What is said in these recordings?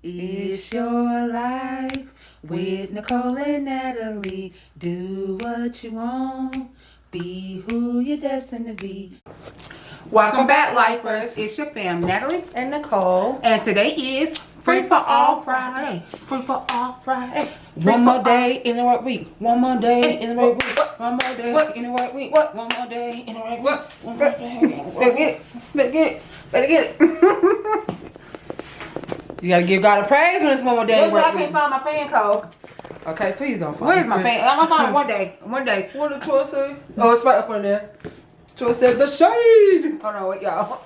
It's your life with Nicole and Natalie. Do what you want, be who you're destined to be. Welcome back, lifers. It's your fam, Natalie and Nicole. and today is Free for All Friday. Free for All Friday. One more day in the work week. One more day in the work week. One more day in the work week. One more day in the work week. One more day in the work week. Better get it. Better get it. You gotta give God a praise when it's one more day in the work week. I can't find my fan code. Okay, please don't find it. Where's my fan? I'm gonna find it one day. One day. What did Troy say? Oh, it's right up on there. Troy said the shade. Hold on, wait, y'all.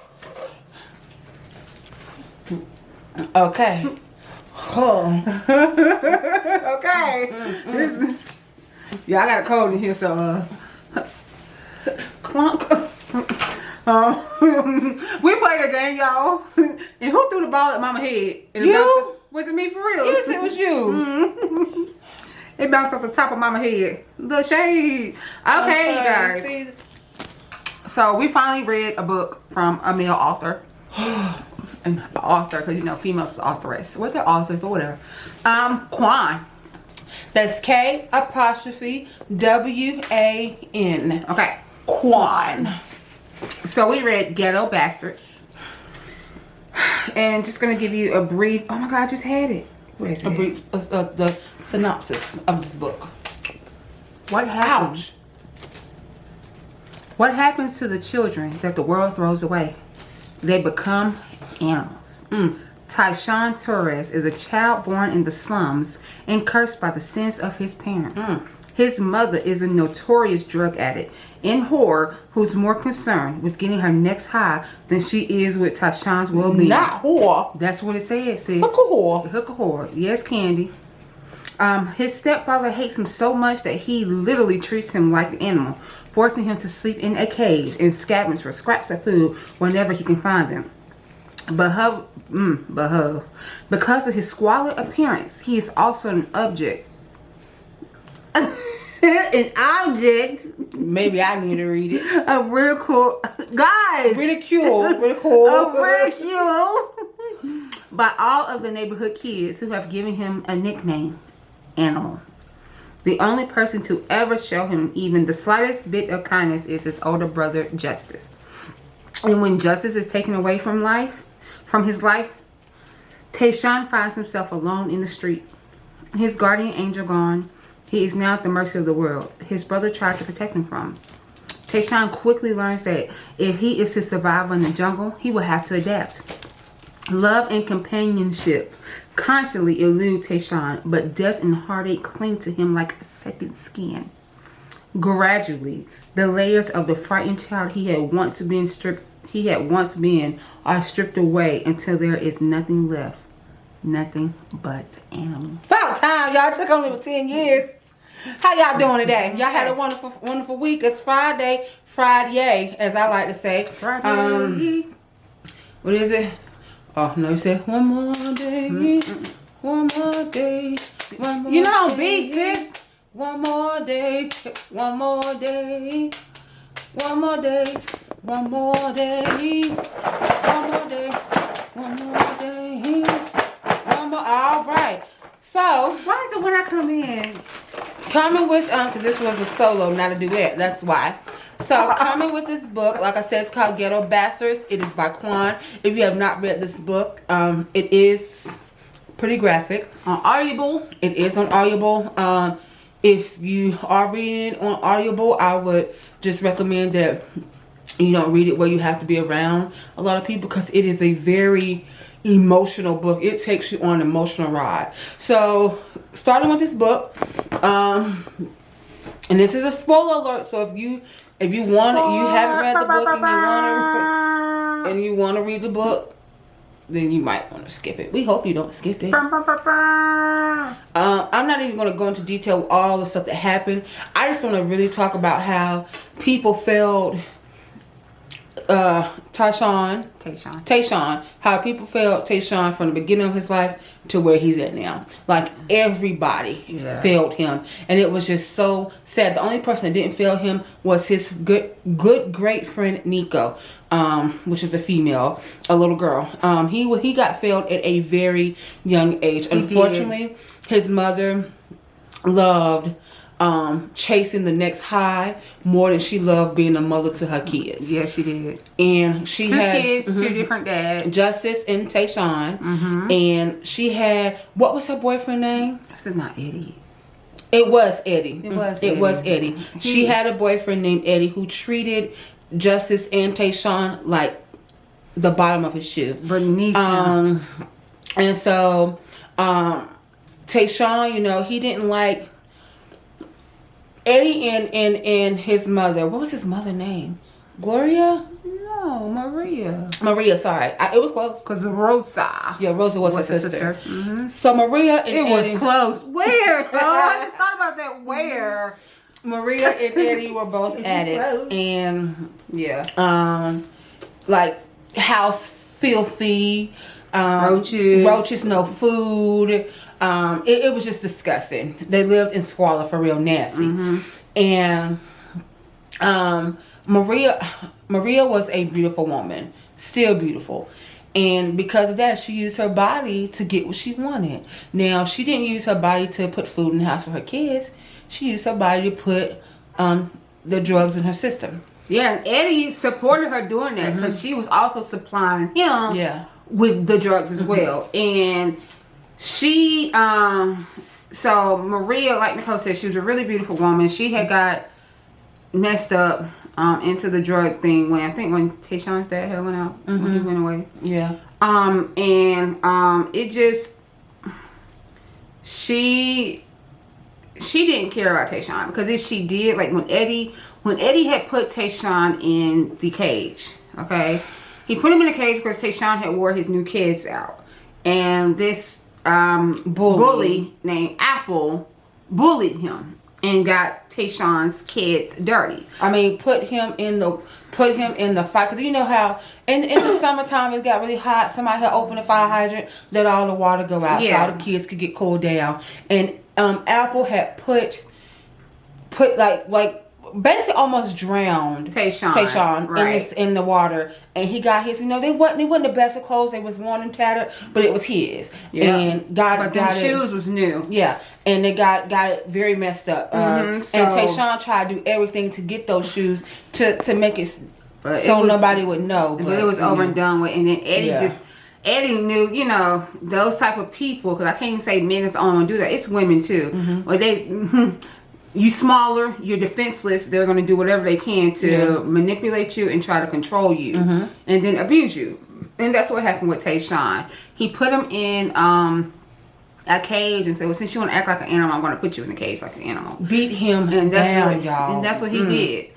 Okay. Oh. Okay. Yeah, I got a code in here, so clunk. We played a game, y'all. And who threw the ball at Mama's head? And You? Was it me for real? Yes, it was you. It bounced off the top of Mama's head. The shade. Okay, you guys. See, So we finally read a book from a male author. An author, because you know females is authoress. What's their author, but whatever. Kwan. That's K''WAN. Okay. Kwan. So we read Ghetto Bastard. And just gonna give you a brief. Oh my god, I just had it. Where is it? a brief, the synopsis of this book. What happened? Ouch. What happens to the children that the world throws away? They become animals. Tyshawn Torres is a child born in the slums and cursed by the sins of his parents. His mother is a notorious drug addict and whore who's more concerned with getting her next high than she is with Tyshawn's well-being. Not whore. That's what it says, sis. Hook a whore. Hook a whore. Yes, Candy. His stepfather hates him so much that he literally treats him like an animal, forcing him to sleep in a cage and scavenge for scraps of food whenever he can find them. Because of his squalid appearance, he is also an object. An object. Maybe I need to read it. A ridicule. Guys. Ridicule. A ridicule. By all of the neighborhood kids who have given him a nickname, Animal. The only person to ever show him even the slightest bit of kindness is his older brother, Justice. And when Justice is taken away from his life, Tayshawn finds himself alone in the street. His guardian angel gone, he is now at the mercy of the world his brother tried to protect him from. Tayshawn quickly learns that if he is to survive in the jungle, he will have to adapt. Love and companionship constantly elude Tayshawn, but death and heartache cling to him like a second skin. Gradually, the layers of the frightened child he had once been are stripped away until there is nothing left. Nothing but animal. About time, y'all. It took only 10 years. How y'all doing today? Y'all had a wonderful, wonderful week. It's Friday, as I like to say. Friday. What is it? Oh no, you said one more day, one more day, one more. You know how beat this? One more day, one more day, one more day, one more day, one more day, one more day, one more. All right. So Why is it when I come in? coming with because this was a solo, not a duet. That's why. So coming with this book, like I said, it's called Ghetto Bastards. It is by Kwan. If you have not read this book, it is pretty graphic. On Audible. It is on Audible. If you are reading it on Audible, I would just recommend that you don't read it where you have to be around a lot of people, because it is a very emotional book. It takes you on an emotional ride. So starting with this book, and this is a spoiler alert. So if you haven't read the book and you want to read the book, then you might want to skip it. We hope you don't skip it. I'm not even going to go into detail with all the stuff that happened. I just want to really talk about how people felt Tayshawn, how people felt Tayshawn from the beginning of his life to where he's at now. Like, everybody failed him, and it was just so sad. The only person that didn't fail him was his good great friend Nico, which is a female, a little girl. He got failed at a very young age. Unfortunately, his mother loved chasing the next high more than she loved being a mother to her kids. Yeah, she did. And she had 2 kids, 2 different dads. Justice and Tayshawn. And she had, what was her boyfriend name? This is not Eddie. It was Eddie. It was Eddie. She had a boyfriend named Eddie who treated Justice and Tayshawn like the bottom of his shoe. Beneath him. And so Tayshawn, you know, he didn't like Eddie and his mother. What was his mother name? Gloria? No, Maria. Maria, sorry. It was close. Because Rosa. Yeah, Rosa was her sister. So Maria and Eddie. Was close. Where? Oh, I just thought about that. Where? Maria and Eddie were both addicts. And yeah. Like house filthy. Roaches, no food. It was just disgusting. They lived in squalor for real nasty. And Maria was a beautiful woman, still beautiful. And because of that, she used her body to get what she wanted. Now, she didn't use her body to put food in the house for her kids. She used her body to put the drugs in her system. Yeah, and Eddie supported her doing that because she was also supplying him with the drugs as well. And she, so Maria, like Nicole said, she was a really beautiful woman. She had got messed up into the drug thing when Tayshawn's dad had went out, when he went away. Yeah. It just, she didn't care about Tayshawn, because if she did, like when Eddie had put Tayshawn in the cage, okay, he put him in the cage because Tayshawn had wore his new kids out, and this bully named Apple bullied him and got Tayshawn's kids dirty. I mean, put him in the fight, because you know how in the summertime it got really hot. Somebody had opened a fire hydrant, let all the water go out so all the kids could get cooled down. And Apple had put like basically almost drowned Tayshawn right. in the water, and he got his. You know, they wasn't the best of clothes. They was worn and tattered, but it was his. Yeah. And got the shoes was new. Yeah, and they got it very messed up. And Tayshawn tried to do everything to get those shoes to make it so nobody would know. But it was over and done with. And then Eddie knew, you know, those type of people, because I can't even say men is the only one to do that. It's women too. But you smaller, you're defenseless. They're going to do whatever they can to manipulate you and try to control you, and then abuse you. And that's what happened with Tayshawn. He put him in a cage and said, "Well, since you want to act like an animal, I'm going to put you in a cage like an animal." Beat him and that's down, y'all. And that's what he did.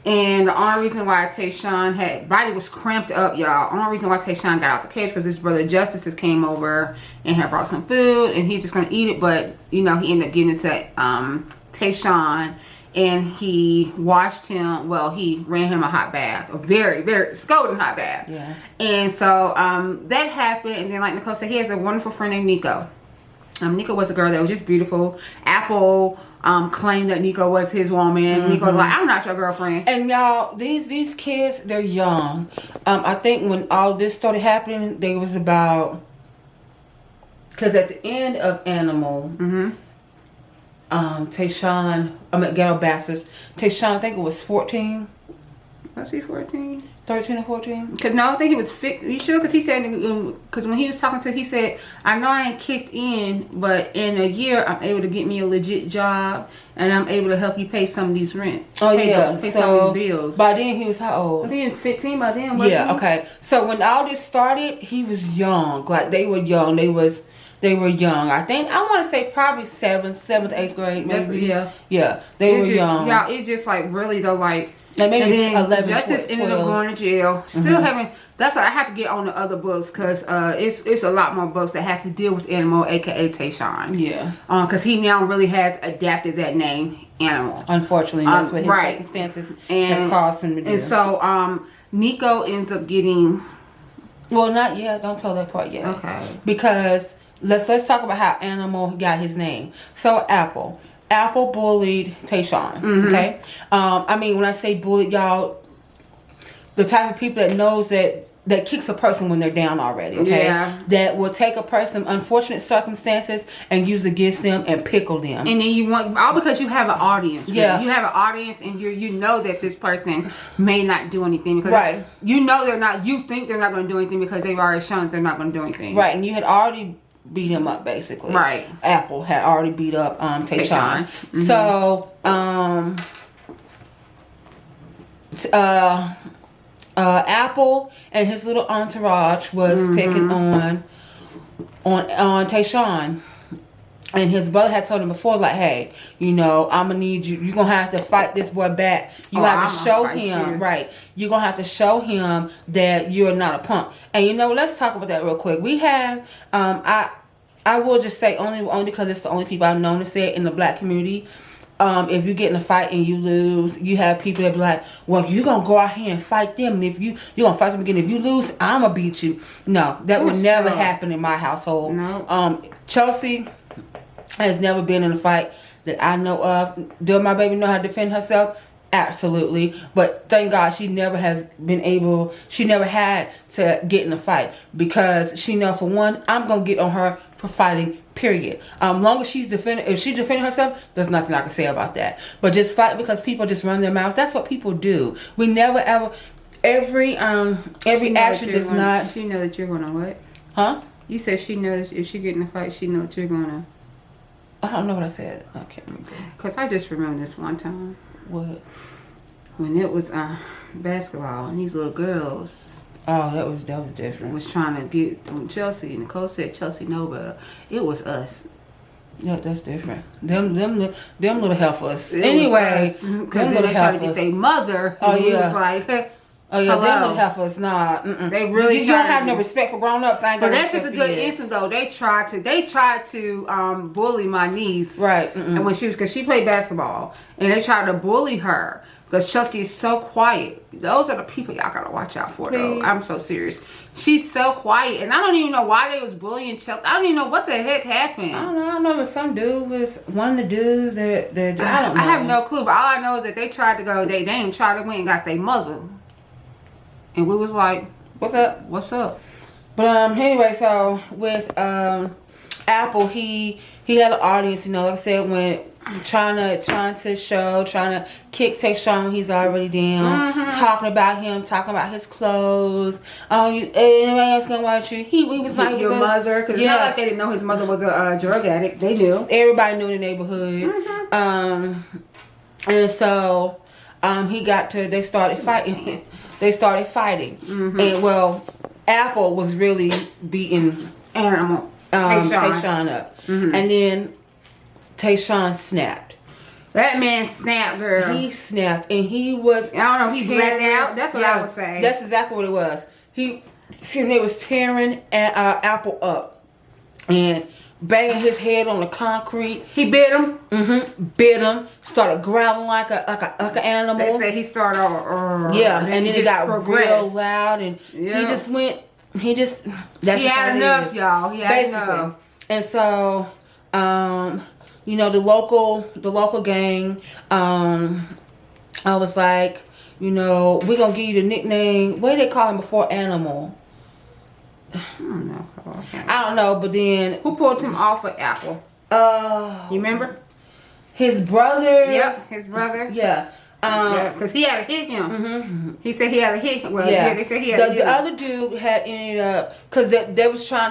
And the only reason why Tayshawn body was cramped up, y'all. Only reason why Tayshawn got out the cage because his brother Justice came over and had brought some food, and he's just gonna eat it. But you know, he ended up giving it to Tayshawn, and he washed him. Well, he ran him a hot bath, a very, very scalding hot bath. Yeah. And so that happened, and then like Nicole said, he has a wonderful friend named Nico. Nico was a girl that was just beautiful. Apple claimed that Nico was his woman. Nico was like, "I'm not your girlfriend." And y'all, these kids, they're young. I think when all this started happening, they was about, because at the end of Animal, Tayshawn, Ghetto Bastards, Tayshawn, I think it was 14. Was he 14? 13 or 14? Because no, I think he was 15. You sure? Because he said, because when he was talking to, he said, "I know I ain't kicked in, but in a year I'm able to get me a legit job, and I'm able to help you pay some of these rent." Oh pay so some of these bills. By then he was how old? I think he was 15 by then. Wasn't he? Okay. So when all this started, he was young. Like they were young. They were young. I think I want to say probably 7th, 8th grade, maybe. Yeah. They were young. Yeah, it just like really though, like. Like maybe and then 11, Justice 12. ended up going to jail. Still having. That's why I have to get on the other books, because it's a lot more books that has to deal with Animal, aka Tayshawn. Yeah. Because he now really has adapted that name, Animal. Unfortunately, that's what his circumstances has caused him to do. And so Nico ends up getting. Well, not yet. Don't tell that part yet. Okay. Because let's talk about how Animal got his name. So Apple bullied Tayshawn. Okay. I mean, when I say bullied, y'all, the type of people that knows that kicks a person when they're down already. Okay. Yeah. That will take a person unfortunate circumstances and use it against them and pickle them. And then you want all because you have an audience. Yeah. You have an audience, and you know that this person may not do anything because Right. you know they're not. You think they're not going to do anything because they've already shown that they're not going to do anything. Right. And you had already beat him up basically. Right. Apple had already beat up Tayshawn. So Apple and his little entourage was picking on Tayshawn. And his brother had told him before, like, hey, you know, I'm going to need you. You're going to have to fight this boy back. You have to show him, right. You're going to have to show him that you're not a punk. And, you know, let's talk about that real quick. We have, I will just say only because it's the only people I've known to say it in the black community. If you get in a fight and you lose, you have people that be like, well, you're going to go out here and fight them. And if you're going to fight them again. If you lose, I'm going to beat you. No, that would never happen in my household. No. Chelsea has never been in a fight that I know of. Does my baby know how to defend herself? Absolutely. But thank God she never had to get in a fight. Because she know, for one, I'm going to get on her for fighting, period. Long as if she's defending herself, there's nothing I can say about that. But just fight because people just run their mouths. That's what people do. We never ever, every action does not. She know that you're going to what? Huh? You said she knows if she get in a fight, she knows that you're going to. I don't know what I said. I can't remember. Because I just remember this one time. What? When it was basketball and these little girls. Oh, that was different. Was trying to get on Chelsea. And Nicole said Chelsea know better. It was us. Yeah, that's different. Them little heifers. Anyway. Because they tried to get their mother. Oh, and yeah. Was like, oh yeah, hello. them little heifers, nah. They really you don't have no respect for grown ups. But that's just a good instant though. They tried to bully my niece, right? And when because she played basketball, and they tried to bully her because Chelsea is so quiet. Those are the people y'all gotta watch out for. Though I'm so serious. She's so quiet, and I don't even know why they was bullying Chelsea. I don't even know what the heck happened. I don't know, but some dude was one of the dudes that I don't know. I have no clue. But all I know is that they tried to go. They didn't try to win and got their mother. And we was like, what's up? What's up? But anyway, so with Apple, he had an audience, you know, like I said, when trying to kick Tayshawn when he's already down, talking about his clothes. Oh, anybody else gonna watch you? He was like your mother, because it's not like they didn't know his mother was a drug addict. They knew. Everybody knew in the neighborhood. And so they started fighting. And well, Apple was really beating Tayshawn up. And then Tayshawn snapped. That man snapped, girl. He snapped, and he was. I don't know. He blacked out. That's what I would say. That's exactly what it was. They was tearing Apple up and banging his head on the concrete. He bit him. Bit him. Started growling like an animal. They said he started. And then it got real loud, and he just went. He had enough, y'all. He had enough. And so, you know, the local gang. I was like, you know, we're gonna give you the nickname. What did they call him before Animal? I don't know. I don't know, but then who pulled him off of Apple? You remember? His brother. Yep, his brother. Yeah. Because he had to hit him. He said he had to hit him. Well, yeah, they said he had to hit him. The other dude had ended up, because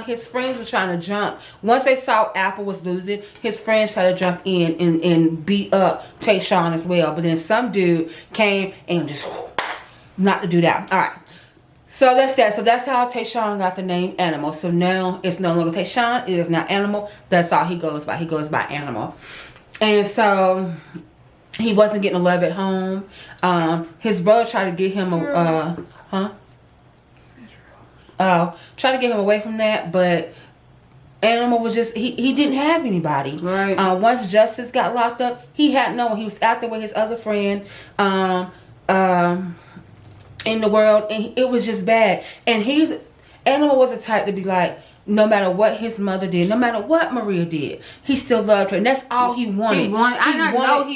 his friends were trying to jump. Once they saw Apple was losing, his friends tried to jump in and beat up Tayshawn as well. But then some dude came and just knocked the dude out. All right. So that's that. So that's how Tayshawn got the name Animal. So now it's no longer Tayshawn. It is now Animal. That's all he goes by. He goes by Animal. And so he wasn't getting love at home. His brother tried to get him tried to get him away from that, but Animal was just he didn't have anybody. Right. Once Justice got locked up, he had no one. He was out there with his other friend. in the world, and it was just bad. And Animal was the type to be like, no matter what his mother did, no matter what Maria did, he still loved her, and that's all he wanted. He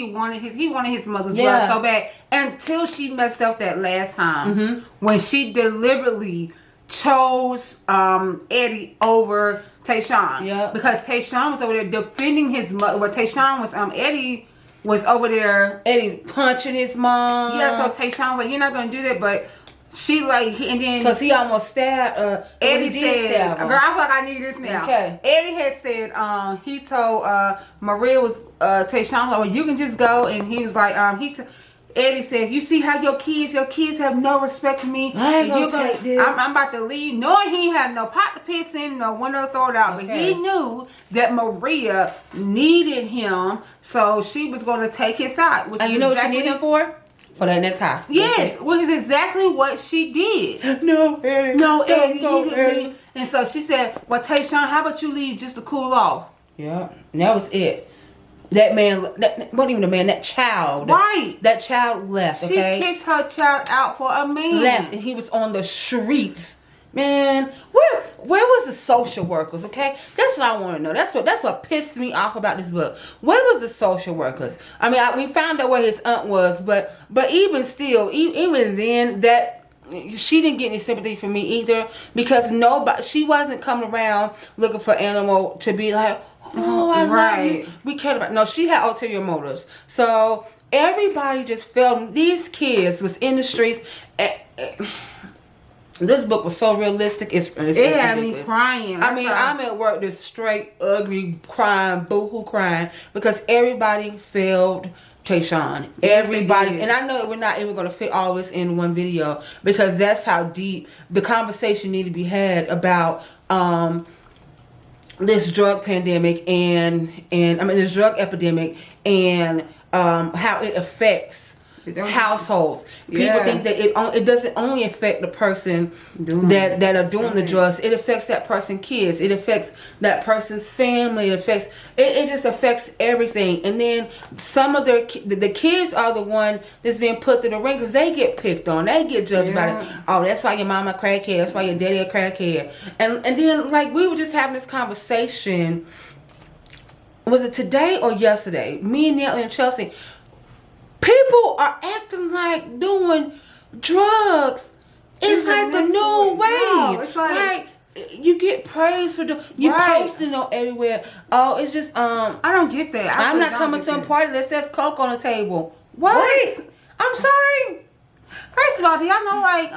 wanted his mother's blood so bad until she messed up that last time when she deliberately chose Eddie over Tayshawn. Yeah, because Tayshawn was over there defending his mother. But Tayshawn was Eddie was over there. Eddie punching his mom. Yeah, so Tayshawn was like, "You're not gonna do that," but she like, and then because he almost stabbed. Eddie said, "Girl, I feel like I need this now." Okay. Eddie had said, he told Maria was Tayshawn, like, well, you can just go, and he was like, Eddie says, "You see how your kids have no respect for me. I ain't gonna take this. I'm about to leave," knowing he had no pot to piss in, no window to throw it out. Okay. But he knew that Maria needed him, so she was going to take his side. Which And you know what she needed him for? For that next house. Yes, which is exactly what she did. No, Eddie. No, Eddie. Go, Eddie. And so she said, "Well, Tayshawn, how about you leave just to cool off?" Yeah, and that was it. That man, that wasn't even a man, that child. Right. That child left, She okay? kicked her child out for a man. Left, and he was on the streets. Man, where was the social workers, okay? That's what I want to know. That's what pissed me off about this book. Where was the social workers? I mean, we found out where his aunt was, but even still, even then, that she didn't get any sympathy from me either, because she wasn't coming around looking for Animal to be like, "Oh, I love you." We cared about. No, she had ulterior motives. So everybody just felt these kids was in the streets. This book was so realistic. It had me crying. I mean, I'm at work this straight ugly crying, boohoo crying, because everybody failed Tayshawn. Everybody, and I know we're not even going to fit all this in one video, because that's how deep the conversation need to be had about this drug pandemic and I mean this drug epidemic and how it affects households. People think that it doesn't only affect the person that are doing the drugs. It affects that person's kids. It affects that person's family. It just affects everything. And then some of the kids are the one that's being put to the ring because they get picked on. They get judged about it. Oh, that's why your mama a crackhead. That's why your daddy a crackhead. And then like we were just having this conversation. Was it today or yesterday? Me and Natalie and Chelsea. People are acting like doing drugs is like the new wave. No, it's like you get praise for you posting on everywhere. Oh, it's just I don't get that. I'm not coming to a party that says Coke on the table. What? I'm sorry. First of all, do y'all know like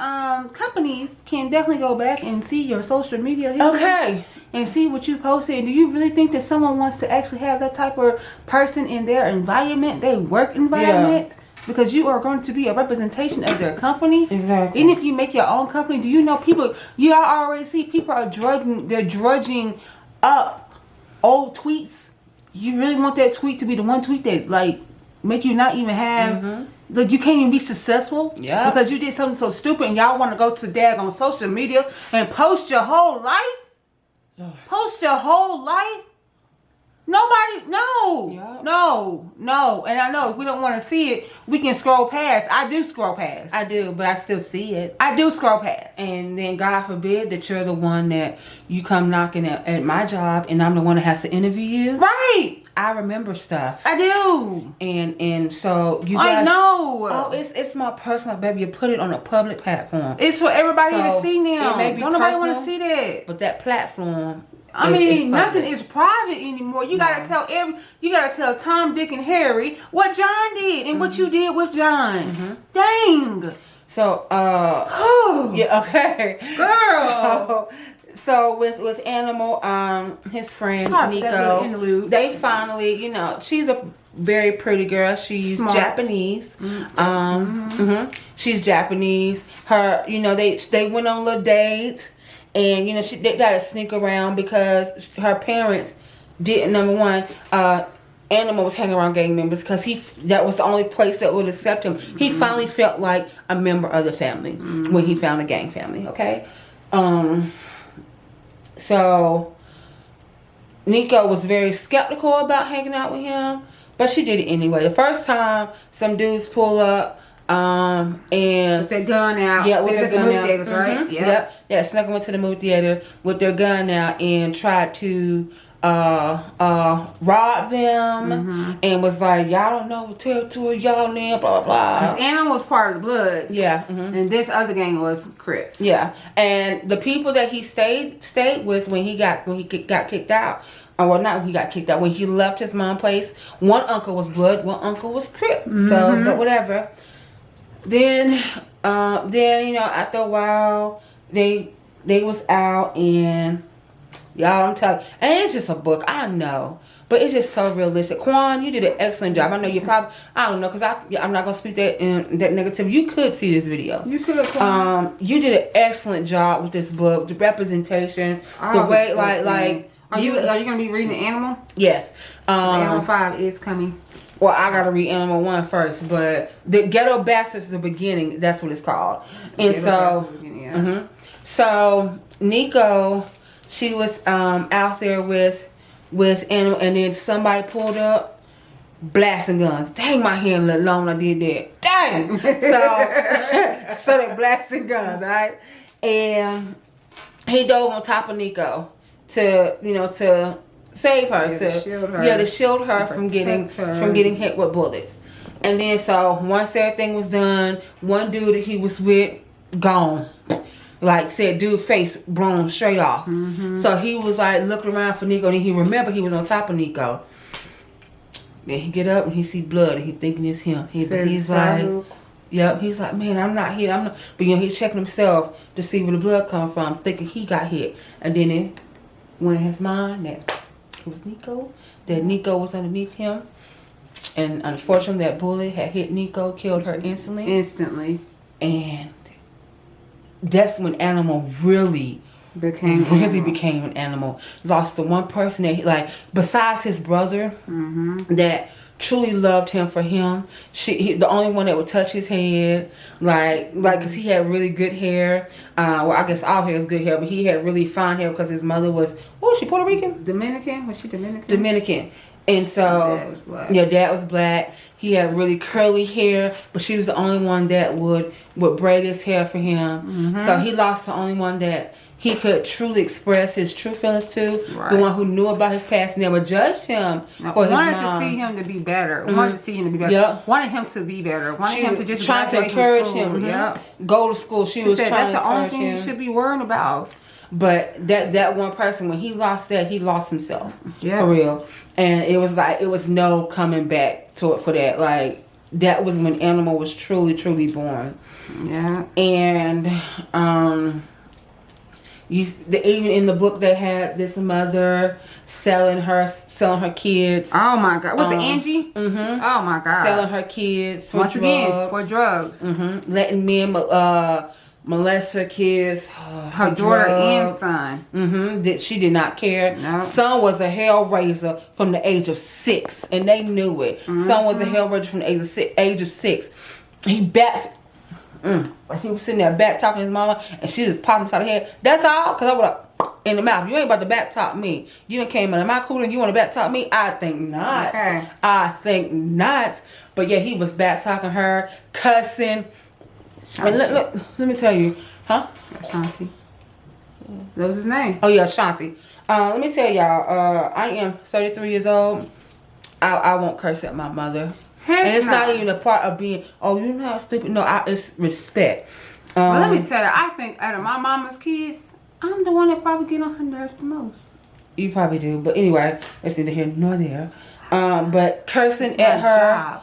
companies can definitely go back and see your social media history? Okay. And see what you posted. And do you really think that someone wants to actually have that type of person in their environment, their work environment? Yeah. Because you are going to be a representation of their company. Exactly. Even if you make your own company, do you know people? You already see people are drudging up old tweets. You really want that tweet to be the one tweet that like make you not even have. Like you can't even be successful. Yeah. Because you did something so stupid, and y'all want to go to daggone social media and post your whole life. Post your whole life. Nobody, no. And I know if we don't want to see it, we can scroll past. I do scroll past. I do, but I still see it. I do scroll past. And then God forbid that you're the one that you come knocking at my job, and I'm the one that has to interview you. Right. I remember stuff. I do. And so you I know. Oh, it's more personal, baby. You put it on a public platform. It's for everybody to see now. It may be don't nobody want to see that. But that platform, nothing is private anymore. You gotta tell Tom, Dick, and Harry what John did and what you did with John. Dang. So yeah, okay. Girl. So with Animal, his friend Nico, they finally, she's a very pretty girl. She's smart. Japanese. She's Japanese. Her, they went on little dates, and they got to sneak around because her parents didn't. Number one, Animal was hanging around gang members because that was the only place that would accept him. He finally felt like a member of the family when he found a gang family. Okay. So Nico was very skeptical about hanging out with him, but she did it anyway. The first time some dudes pull up, And With their gun out. yeah, with They was their at the gun movie out. theaters, right? Yep. Yeah, snuck into the movie theater with their gun out and tried to rob them and was like, y'all don't know what territory y'all in, blah blah Because blah. Animal was part of the Bloods. Yeah. And this other gang was Crips. Yeah. And the people that he stayed with when he got kicked out, well, not when he got kicked out, when he left his mom's place, one uncle was Blood, one uncle was Crip. So, but whatever. Then after a while, they was out and y'all, I'm telling you, and it's just a book, I know, but it's just so realistic. Quan, you did an excellent job. I know you probably, I don't know, because I'm not gonna speak that negative. You could see this video. You could, Quan. You did an excellent job with this book, the representation, the way, like. Are you gonna be reading Animal? Yes. Animal 5 is coming. Well, I gotta read Animal 1 first, but the Ghetto Bastards, the beginning, that's what it's called. And so Nico, she was out there with Animal, and then somebody pulled up, blasting guns. Dang, my hand a little long. I did that. Dang. So they blasting guns, right? And he dove on top of Nico to save her, to shield her from getting hit with bullets. And then so once everything was done, one dude that he was with gone. Like said, dude face blown straight off. So he was like looking around for Nico, and he remembered he was on top of Nico. Then he get up and he see blood, and he thinking it's him. He's like, yep. He's like, man, I'm not hit. But he's checking himself to see where the blood come from, thinking he got hit. And then it went in his mind that it was Nico. That Nico was underneath him, and unfortunately, that bullet had hit Nico, killed her instantly. And that's when Animal really became an animal. Lost the one person that he, besides his brother, that truly loved him for him. The only one that would touch his head, because he had really good hair. Well, I guess all hair is good hair, but he had really fine hair because his mother was, was she Puerto Rican? Dominican? Was she Dominican? Dominican. And so, Dad was black. Yeah, Dad was black. He had really curly hair, but she was the only one that would braid his hair for him. So he lost the only one that he could truly express his true feelings to. Right. The one who knew about his past, never judged him for his wanted mom. to see him to be better. Wanted to see him to be better. Yep. Wanted him to be better. Wanted him to just trying to encourage him. Yep. Go to school. She was said, trying that's to the only encourage thing him. you should be worrying about. But that one person, when he lost that, he lost himself. Yeah. For real. And it was no coming back to it for that. That was when Animal was truly, truly born. Yeah. And even in the book they had this mother selling her kids. Oh my God. Was it Angie? Oh my God. Selling her kids for Once drugs. again, for drugs. Letting men molest her kids. Her daughter and son. That she did not care. No. Son was a hellraiser from the age of 6, and they knew it. Son was a hellraiser from the age of 6. He backed. He was sitting there back talking to his mama, and she just popped him inside the head. That's all, because I would have in the mouth. You ain't about to back talk me. You done came in my cooler and you want to back talk me? I think not. Okay. I think not. But yeah, he was back talking her, cussing. And look, let me tell you, huh? Ashanti. That was his name. Oh yeah, Ashanti. Let me tell y'all, I am 33 years old. I won't curse at my mother. And it's not even a part of being, oh, you're not stupid. No, it's respect. But let me tell you, I think out of my mama's kids, I'm the one that probably get on her nerves the most. You probably do. But anyway, it's neither here nor there. But cursing at her.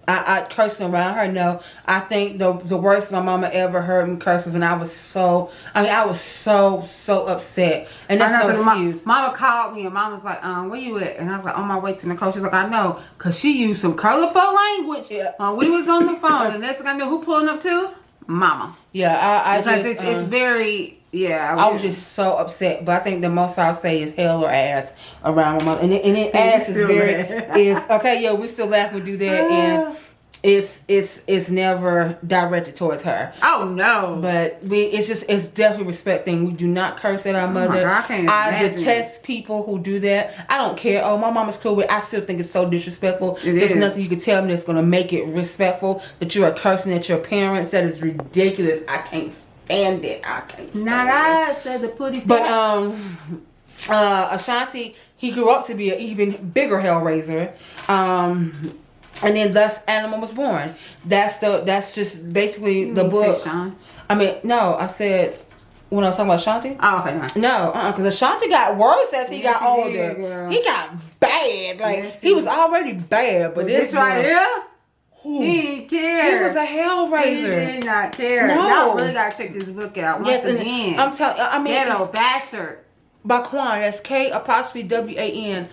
I cursing around her. No, I think the worst my mama ever heard me curse was when I was so upset. And that's no excuse. Mama called me and mama was like, where you at? And I was like, on my way to Nicole. She's like, I know, because she used some colorful language. Yeah. We was on the phone, and next thing I knew, who pulling up to? Mama. Yeah, because it's very, I was just so upset. But I think the most I'll say is hell or ass around my mother. And ass is very, okay, yeah, we still laugh, we do that. it's never directed towards her. Oh no. But it's definitely respecting. We do not curse at our mother. God, I detest people who do that. I don't care. Oh, my mama's cool with it. I still think it's so disrespectful. There's nothing you can tell me that's gonna make it respectful. That you are cursing at your parents. That is ridiculous. I can't stand it. I can't. Not I said the putty. But Ashanti, he grew up to be an even bigger hellraiser. And then thus Animal was born. That's just basically the book. I mean, no, I said when I was talking about Ashanti. Oh, okay. No, because Ashanti got worse as he got older. He got bad. Like he was already bad, but this right here. He didn't care. He was a hellraiser. He did not care. No. Y'all really gotta check this book out. Once again. I'm telling. I mean, Ghetto Bastard. By Quan, that's K''WAN.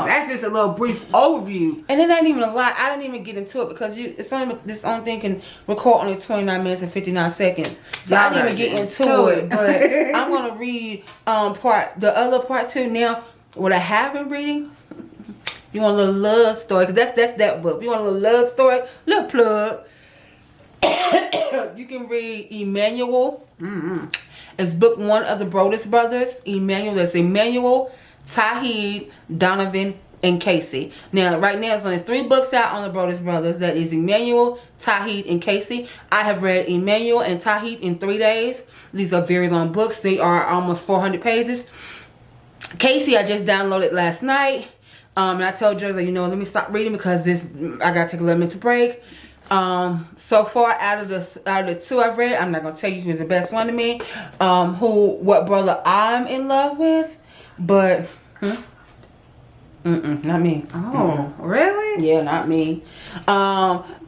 That's just a little brief overview. And it ain't even a lot. I didn't even get into it because this only thing can record only 29 minutes and 59 seconds. So I didn't even get into it. But I'm gonna read the other part too. Now, what I have been reading, you want a little love story, because that's that book. You want a little love story, little plug. You can read Emmanuel. It's book 1 of the Brodus brothers. Emmanuel. That's Emmanuel, Tahid, Donovan, and Casey. Now, right now, there's only 3 books out on the Brodus brothers. That is Emmanuel, Tahid, and Casey. I have read Emmanuel and Tahid in 3 days. These are very long books. They are almost 400 pages. Casey, I just downloaded last night. And I told Jersey, let me stop reading because I gotta take a little mental break. So far out of the 2 I've read, I'm not gonna tell you who's the best one to me. What brother I'm in love with, but not me. Oh, really? Yeah, not me.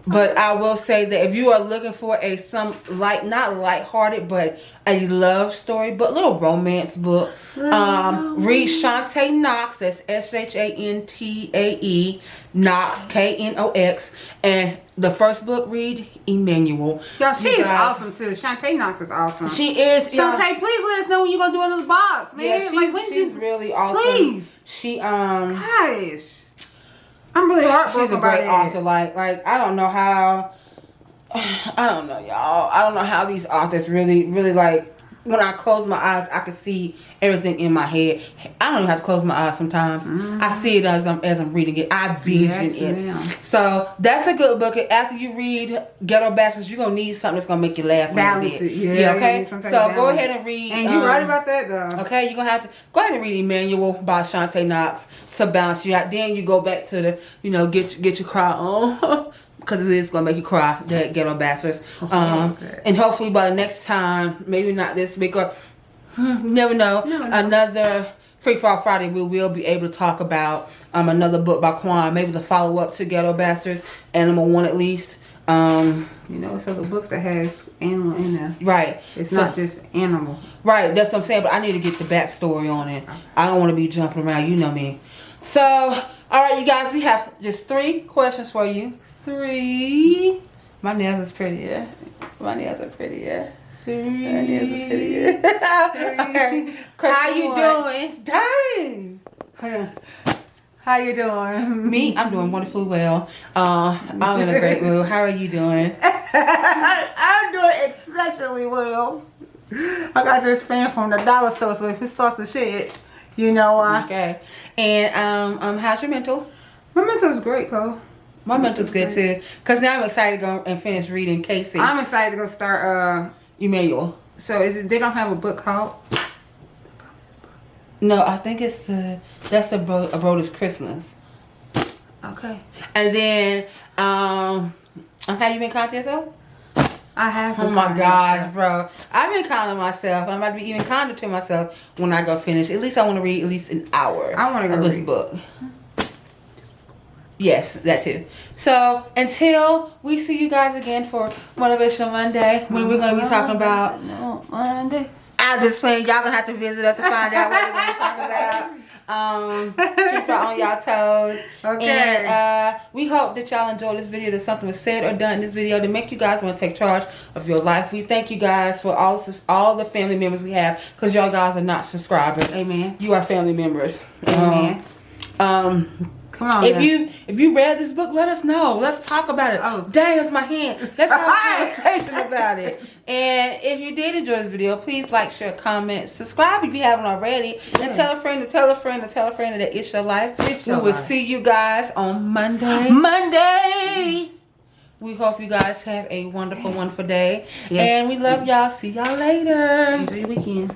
But I will say that if you are looking for not lighthearted, but a love story, but little romance book, read Shantae Knox. That's SHANTAE Knox, KNOX, and the first book, read Emmanuel. Y'all, she is awesome too. Shantae Knox is awesome. She is. Shantae, please let us know when you're gonna do another box, man. Yeah, she's really awesome. Please. She Gosh. I'm really heartbroken. She's a great author. Like I don't know how. I don't know, y'all. I don't know how these authors really, really like. When I close my eyes, I can see everything in my head. I don't even have to close my eyes sometimes. I see it as I'm reading it. I vision it. Ma'am. So that's a good book. After you read Ghetto Bastards, you're gonna need something that's gonna make you laugh. Balance it. Yeah. Okay. So go ahead and read. And you're right about that though. Okay, you're gonna have to go ahead and read Emmanuel by Shantae Knox to balance you out. Then you go back to the get your cry on. Because it is going to make you cry, that Ghetto Bastards. And hopefully by the next time, maybe not this week, or you never know, another Free Fall Friday, we will be able to talk about another book by Quan. Maybe the follow-up to Ghetto Bastards, Animal 1 at least. So the books that has animal in there. Right. It's not just animal. Right, that's what I'm saying, but I need to get the backstory on it. I don't want to be jumping around, you know me. So, alright you guys, we have just 3 questions for you. 3. My nails is prettier. My nails are prettier. 3. My nails are prettier. Okay. How you doing? Dang. How you doing? Me? I'm doing wonderfully well. I'm in a great mood. How are you doing? I'm doing exceptionally well. I got this fan from the dollar store, so if it starts to shed, you know why. Okay. And how's your mental? My mental is great, Cole. My mental's good too. Because now I'm excited to go and finish reading Casey. I'm excited to go start Emmanuel. So they don't have a book called? No, I think that's the Brodus Christmas. Okay. And then have you been kind to yourself? I have. Oh my gosh, bro. I've been kind to myself. I'm about to be even kinder to myself when I go finish. At least I want to read at least an hour. I want to go read this book. Yes, that too. So until we see you guys again for Motivational Monday, when we're going to be talking about Monday. I'm just playing. Y'all gonna have to visit us to find out what we're going to talk about. Keep y'all on y'all toes. Okay. And we hope that y'all enjoyed this video. That something was said or done in this video to make you guys want to take charge of your life. We thank you guys for all the family members we have, because y'all guys are not subscribers. Amen. You are family members. Amen. Come on. If you read this book, let us know. Let's talk about it. Oh. Dang, it's my hand. Let's have a conversation about it. And if you did enjoy this video, please like, share, comment, subscribe if you haven't already, and tell a friend to tell a friend to tell a friend that it's your life. It's your we will life. see you guys on Monday. Monday. We hope you guys have a wonderful, wonderful day. Yes. And we love y'all. See y'all later. Enjoy your weekend.